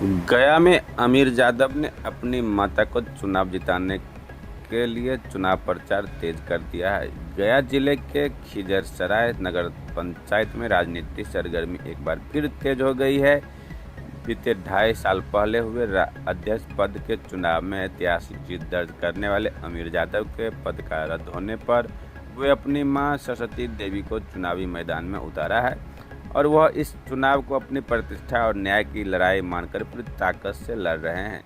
गया में अमीर यादव ने अपनी माता को चुनाव जिताने के लिए चुनाव प्रचार तेज कर दिया है। गया जिले के खिजरसराय नगर पंचायत में राजनीतिक सरगर्मी एक बार फिर तेज हो गई है। बीते 2.5 साल पहले हुए अध्यक्ष पद के चुनाव में ऐतिहासिक जीत दर्ज करने वाले अमीर यादव के पद का रद्द होने पर वे अपनी मां सरस्वती देवी को चुनावी मैदान में उतारा है और वह इस चुनाव को अपनी प्रतिष्ठा और न्याय की लड़ाई मानकर पूरी ताकत से लड़ रहे हैं।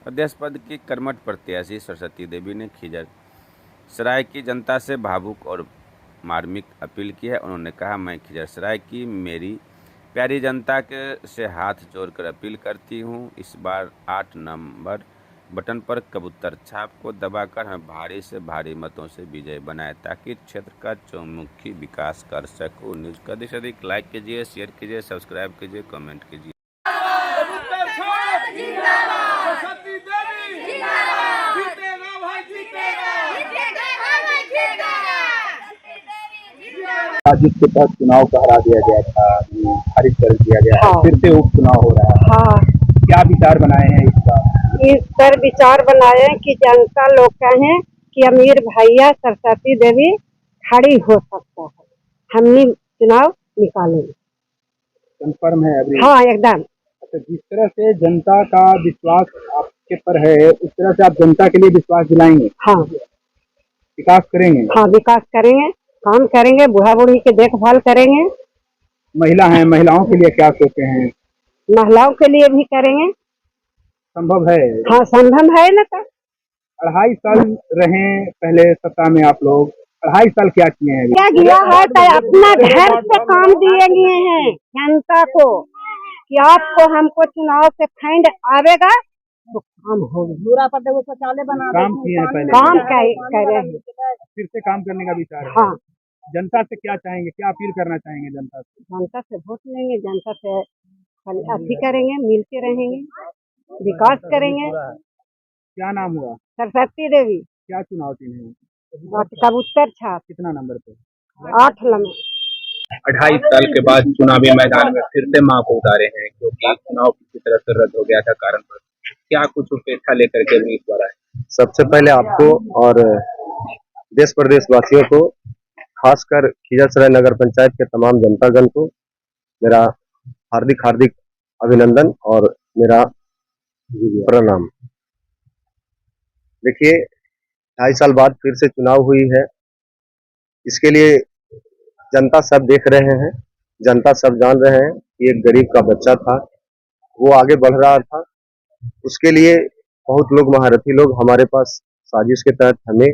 अध्यक्ष पद की कर्मठ प्रत्याशी सरस्वती देवी ने खिजरसराय की जनता से भावुक और मार्मिक अपील की है। उन्होंने कहा, मैं खिजरसराय की मेरी प्यारी जनता के से हाथ जोड़कर अपील करती हूँ, इस बार 8 नंबर बटन पर कबूतर छाप को दबाकर हमें भारी से भारी मतों से विजय बनाए ताकि क्षेत्र का चौमुखी विकास कर सकूँ। न्यूज़ को अधिक से अधिक लाइक कीजिए, शेयर कीजिए, सब्सक्राइब कीजिए, कमेंट कीजिए। राजद के तहत चुनाव का हरा दिया गया था, खारिज कर दिया गया है। हाँ। फिर से उपचुनाव हो रहा है। हाँ, क्या विचार बनाए हैं इसका? इस पर विचार बनाए कि जनता लोग कहें कि अमीर भैया सरस्वती देवी खड़ी हो सकता है, हमने चुनाव निकालेंगे। कंफर्म है अभी? हाँ, एकदम। अच्छा, जिस तरह से जनता का विश्वास आपके पर है, उस तरह से आप जनता के लिए विश्वास दिलाएंगे, हाँ, विकास करेंगे। हाँ, विकास करेंगे, काम करेंगे, बूढ़ा बूढ़ी की देखभाल करेंगे। महिला हैं, महिलाओं के लिए क्या सोचे हैं? महिलाओं के लिए भी करेंगे। संभव है? हाँ, संभव है ना। तो 2.5 साल रहे पहले सत्ता में आप लोग, 2.5 साल क्या किए हैं? क्या किया है? तो अपना घर से काम दिए गए हैं जनता को कि आपको हमको चुनाव से फंड आवेगा तो काम होगा। पूरा पर देखो शौचालय बना काम किए हैं पहले? काम कर रहे हैं। फिर से काम करने का विचार है? हाँ, जनता से क्या चाहेंगे, क्या अपील करना चाहेंगे जनता से? जनता से वोट लेंगे, जनता से अथी करेंगे, मिलके रहेंगे, विकास करेंगे। क्या नाम हुआ? सरस्वती देवी। क्या चुनाव चिन्ह है? कबूतर छाप। कितना नंबर पे? 8 नंबर। 2.5 साल के बाद चुनावी मैदान में फिर से मां को उतारे हैं, क्योंकि चुनाव किसी तरह से रद्द हो गया था कारण पर। क्या कुछ अपेक्षा लेकर के उम्मीदवार आए? सबसे पहले आपको और देश प्रदेश वासियों को, खासकर खिजरसराय नगर पंचायत के तमाम जनतागण को मेरा हार्दिक हार्दिक अभिनंदन और मेरा प्रणाम। देखिए, 2.5 साल बाद फिर से चुनाव हुई है। इसके लिए जनता सब देख रहे हैं, जनता सब जान रहे हैं कि एक गरीब का बच्चा था, वो आगे बढ़ रहा था। उसके लिए बहुत लोग, महारथी लोग हमारे पास साजिश के तहत हमें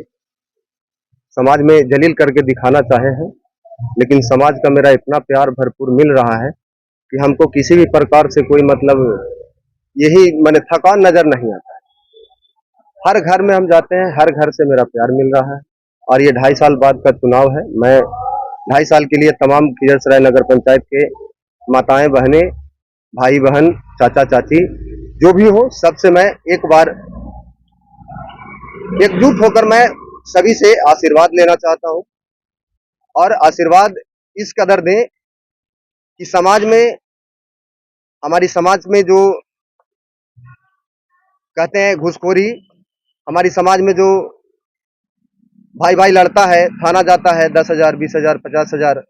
समाज में जलील करके दिखाना चाहे हैं, लेकिन समाज का मेरा इतना प्यार भरपूर मिल रहा है कि हमको किसी भी प्रकार से कोई मतलब यही मैंने थकान नजर नहीं आता है। हर घर में हम जाते हैं, हर घर से मेरा प्यार मिल रहा है और ये 2.5 साल बाद का चुनाव है। मैं 2.5 साल के लिए तमाम खिजरसराय नगर पंचायत के माताएं बहनें, भाई बहन, चाचा चाची जो भी हो, सबसे मैं एक बार एकजुट होकर मैं सभी से आशीर्वाद लेना चाहता हूं और आशीर्वाद इस कदर दें कि समाज में, हमारी समाज में जो कहते हैं घूसखोरी, हमारी समाज में जो भाई भाई लड़ता है, थाना जाता है 10,000, 20,000, 50,000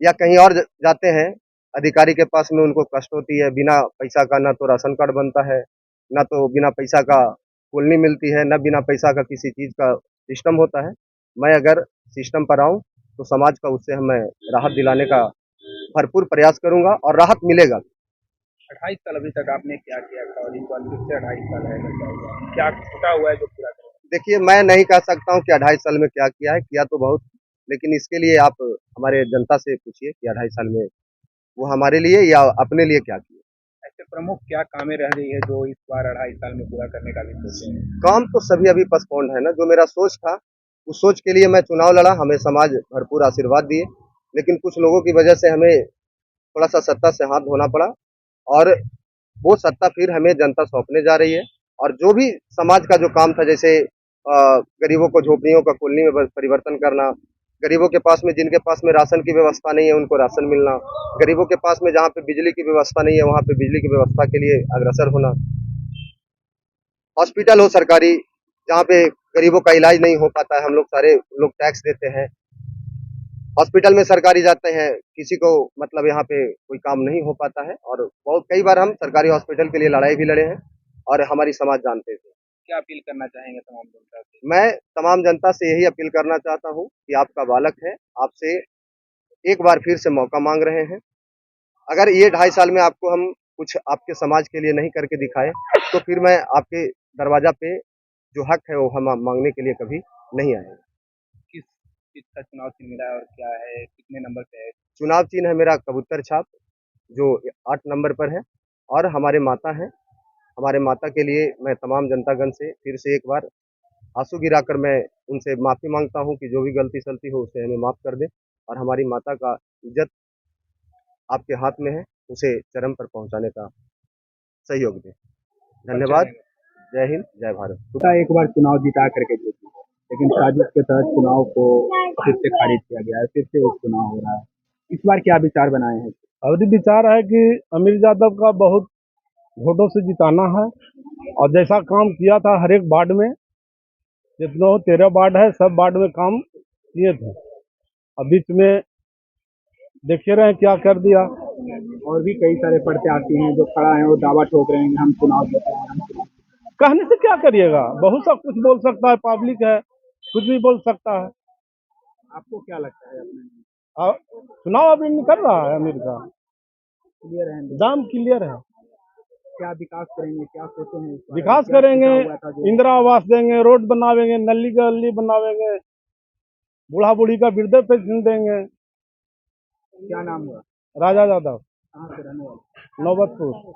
या कहीं और जाते हैं अधिकारी के पास में, उनको कष्ट होती है। बिना पैसा का ना तो राशन कार्ड बनता है, ना तो बिना पैसा का कॉलोनी मिलती है, ना बिना पैसा का किसी चीज का सिस्टम होता है। मैं अगर सिस्टम पर आऊं तो समाज का उससे मैं राहत दिलाने का भरपूर प्रयास करूंगा और राहत मिलेगा। 2.5 साल अभी तक आपने क्या किया था और इस बार फिर से 2.5 साल है, क्या छूटा हुआ है जो पूरा करें? देखिए, मैं नहीं कह सकता हूं कि 2.5 साल में क्या किया है, किया तो बहुत, लेकिन इसके लिए आप हमारे जनता से पूछिए कि 2.5 साल में वो हमारे लिए या अपने लिए क्या किए। ऐसे प्रमुख क्या कामें रह रही है जो इस बार 2.5 साल में पूरा करने का भी सोचे हैं? काम तो सभी अभी पोस्टपोन्ड है ना। जो मेरा सोच था, उस सोच के लिए मैं चुनाव लड़ा, हमें समाज भरपूर आशीर्वाद दिए, लेकिन कुछ लोगों की वजह से हमें थोड़ा सा सत्ता से हाथ धोना पड़ा और वो सत्ता फिर हमें जनता सौंपने जा रही है। और जो भी समाज का जो काम था, जैसे गरीबों को झोपड़ियों का कॉलोनी में परिवर्तन करना, गरीबों के पास में, जिनके पास में राशन की व्यवस्था नहीं है उनको राशन मिलना, गरीबों के पास में जहाँ पे बिजली की व्यवस्था नहीं है वहाँ पे बिजली की व्यवस्था के लिए अग्रसर होना, हॉस्पिटल हो सरकारी जहाँ पे गरीबों का इलाज नहीं हो पाता है, हम लोग सारे लोग टैक्स देते हैं, हॉस्पिटल में सरकारी जाते हैं, किसी को मतलब यहाँ पे कोई काम नहीं हो पाता है, और बहुत कई बार हम सरकारी हॉस्पिटल के लिए लड़ाई भी लड़े हैं और हमारी समाज जानते थे। क्या अपील करना चाहेंगे तमाम जनता से? मैं तमाम जनता से यही अपील करना चाहता हूँ कि आपका बालक है, आपसे एक बार फिर से मौका मांग रहे हैं। अगर ये 2.5 साल में आपको हम कुछ आपके समाज के लिए नहीं करके दिखाए तो फिर मैं आपके दरवाजा पे जो हक है वो हम मांगने के लिए कभी नहीं आएंगे। किस चीज का चुनाव चिन्ह मिला है और क्या है, कितने नंबर पे है? चुनाव चिन्ह है मेरा कबूतर छाप, जो 8 नंबर पर है, और हमारे माता हैं। हमारे माता के लिए मैं तमाम जनतागण से फिर से एक बार आंसू गिराकर मैं उनसे माफ़ी मांगता हूं कि जो भी गलती सलती हो उसे हमें माफ़ कर दें, और हमारी माता का इज्जत आपके हाथ में है, उसे चरम पर पहुंचाने का सहयोग दें। धन्यवाद। जय हिंद, जय भारत। पिता एक बार चुनाव जिता करके जीती, लेकिन साजिश के तहत चुनाव को फिर से खारिज किया गया है, फिर से एक चुनाव हो रहा है। इस बार क्या विचार बनाए हैं? अवधि विचार है कि अमीर यादव का बहुत वोटों से जिताना है, और जैसा काम किया था हर एक वार्ड में, जितने 13 वार्ड है सब वार्ड में काम किए थे। अब बीच में देखिए रहे क्या कर दिया। और भी कई सारे प्रत्याशी हैं जो खड़ा है, वो दावा ठोक रहे हैं कि हम चुनाव जीते हैं, हम चुनाव। कहने से क्या करिएगा, बहुत सब कुछ बोल सकता है, पब्लिक है, कुछ भी बोल सकता है। आपको क्या लगता है अपने चुनाव अभी निकल रहा है अमीर का, क्लियर है? दाम क्लियर है। क्या विकास करेंगे, क्या सोचे हैं इस बारे में? विकास क्या करेंगे, सोचा हुआ था जो- इंदिरा आवास देंगे, रोड बनावेंगे, नली गली बनावेंगे, बूढ़ा बूढ़ी का वृद्ध पेंशन देंगे। क्या नाम हुआ? राजा यादव, कहाँ से रहने वाले? नौबतपुर।